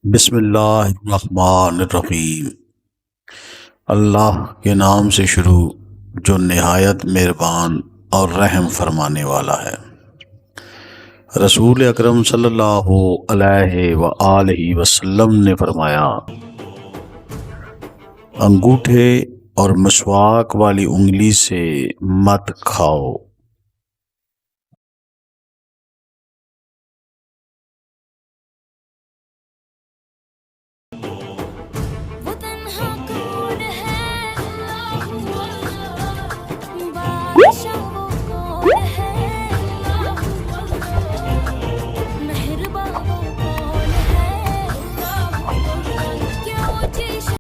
बिस्मिल्लाहिर्रहमानिर्रहीम। अल्लाह के नाम से शुरू जो निहायत मेहरबान और रहम फरमाने वाला है। रसूल अकरम सल्लल्लाहु अलैहि व आलिहि वसल्लम ने फरमाया, अंगूठे और मसवाक वाली उंगली से मत खाओ।